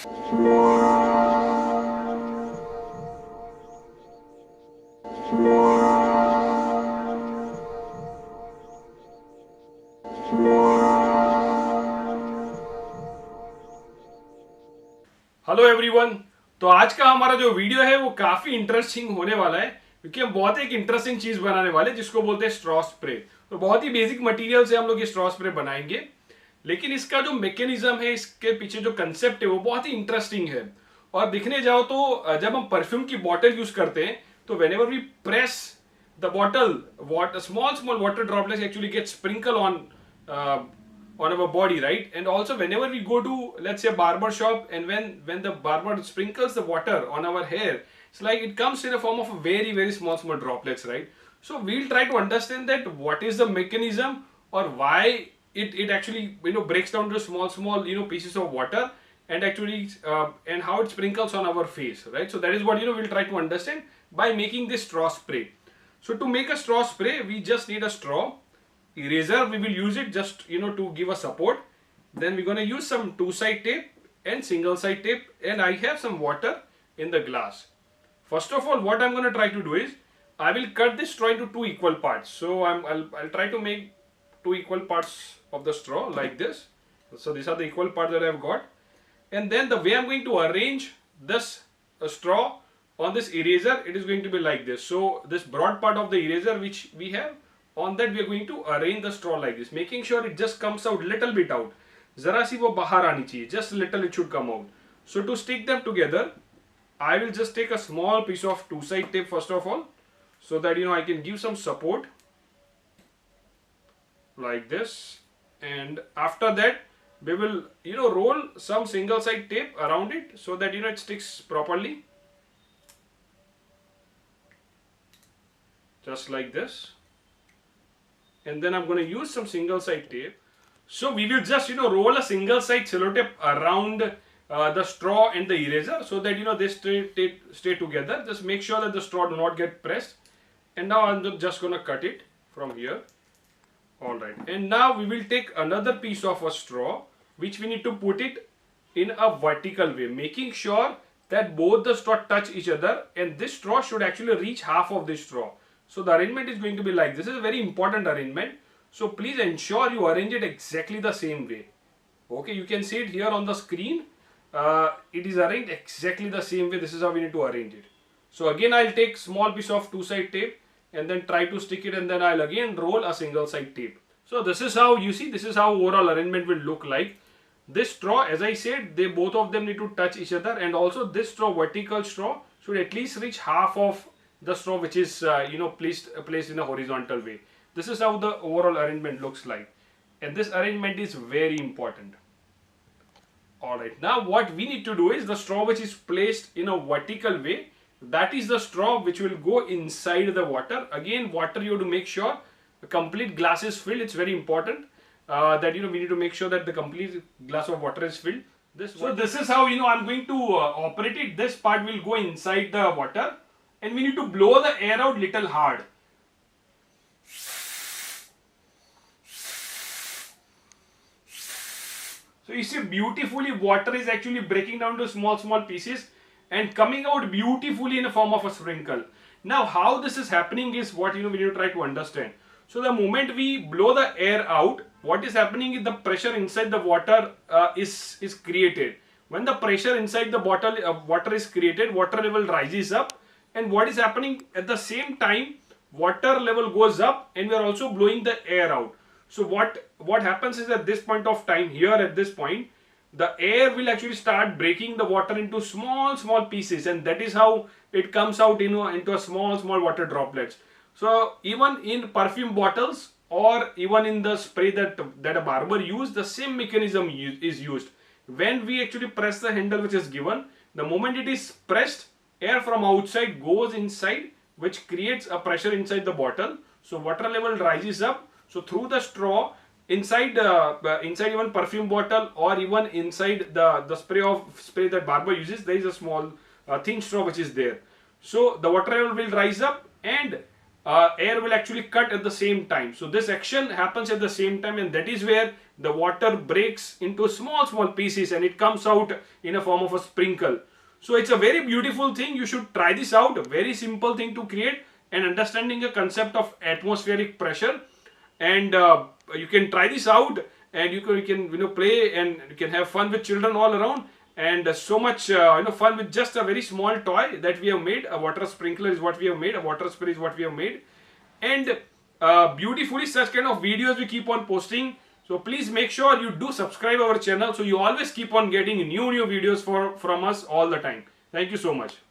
Hello everyone. तो आज का हमारा जो वीडियो है वो काफी इंटरेस्टिंग होने वाला है, क्योंकि हम बहुत एक इंटरेस्टिंग चीज बनाने वाले हैं जिसको बोलते हैं स्ट्रॉ स्प्रे। तो बहुत ही बेसिक मटेरियल से हम लोग ये स्ट्रॉ स्प्रे बनाएंगे, लेकिन इसका जो मैकेनिज्म है, इसके पीछे जो कंसेप्ट है वो बहुत ही इंटरेस्टिंग है। और दिखने जाओ तो जब हम परफ्यूम की बॉटल यूज करते हैं तो whenever we press the bottle, what a small water droplets actually get sprinkled on our body, right? And also whenever we go to, let's say, a barber shop, and when the barber sprinkles the water on our hair, it's like it comes in a form of a very small droplets, right? So we'll try to understand that what is the mechanism, or why it actually breaks down to small pieces of water, and actually and how it sprinkles on our face, right? So that is what we'll try to understand by making this straw spray. So to make a straw spray, we just need a straw, eraser. We will use it just to give a support. Then we're going to use some two-side tape and single-side tape, and I have some water in the glass. First of all, what I'm going to try to do is I will cut this straw into two equal parts. So I'll try to make two equal parts of the straw like this. So these are the equal parts that I've got, and then the way I'm going to arrange this straw on this eraser, it is going to be like this. So this broad part of the eraser which we have, on that we are going to arrange the straw like this, making sure it just comes out little bit out. Zara si wo bahar aani chahiye, just little it should come out. So to stick them together, I will just take a small piece of two-side tape first of all, so that I can give some support like this. And after that we will roll some single-side tape around it, so that it sticks properly, just like this. And then I'm going to use some single side tape. So we will just roll a single side cello tape around the straw and the eraser, so that they stay together. Just make sure that the straw do not get pressed. And now I'm just going to cut it from here. Alright, and now we will take another piece of a straw, which we need to put it in a vertical way, making sure that both the straw touch each other, and this straw should actually reach half of this straw. So the arrangement is going to be like this. This is a very important arrangement. So please ensure you arrange it exactly the same way. Okay, you can see it here on the screen. It is arranged exactly the same way. This is how we need to arrange it. So again, I'll take small piece of two-side tape and then try to stick it, and then I'll again roll a single-side tape. So this is how you see. This is how overall arrangement will look like. This straw, as I said, both of them need to touch each other, and also this straw, vertical straw, should at least reach half of the straw which is placed in a horizontal way. This is how the overall arrangement looks like, and this arrangement is very important. Alright, now what we need to do is the straw which is placed in a vertical way, that is the straw which will go inside the water. Again, water, you have to make sure the complete glass is filled. It's very important that we need to make sure that the complete glass of water is filled. So this is how I'm going to operate it. This part will go inside the water, and we need to blow the air out little hard. So you see, beautifully water is actually breaking down to small pieces and coming out beautifully in a form of a sprinkle. Now how this is happening is what we need to try to understand. So the moment we blow the air out, what is happening is the pressure inside the water is created. When the pressure inside the bottle water is created, water level rises up. And what is happening at the same time, water level goes up, and we are also blowing the air out. So what happens is, at this point of time, here at this point, the air will actually start breaking the water into small pieces, and that is how it comes out into a small water droplets. So even in perfume bottles, or even in the spray that a barber used, the same mechanism is used. When we actually press the handle which is given, the moment it is pressed, air from outside goes inside, which creates a pressure inside the bottle. So water level rises up. So through the straw, inside even perfume bottle, or even inside the spray that barber uses, there is a small thin straw which is there. So the water level will rise up, and air will actually cut at the same time. So this action happens at the same time, and that is where the water breaks into small pieces and it comes out in a form of a sprinkle. So it's a very beautiful thing. You should try this out. A very simple thing to create, and understanding the concept of atmospheric pressure. And you can try this out, and you can play, and you can have fun with children all around. And so much fun with just a very small toy that we have made. A water sprinkler is what we have made, a water spray is what we have made. And beautifully such kind of videos we keep on posting. So please make sure you do subscribe our channel, so you always keep on getting new videos from us all the time. Thank you so much.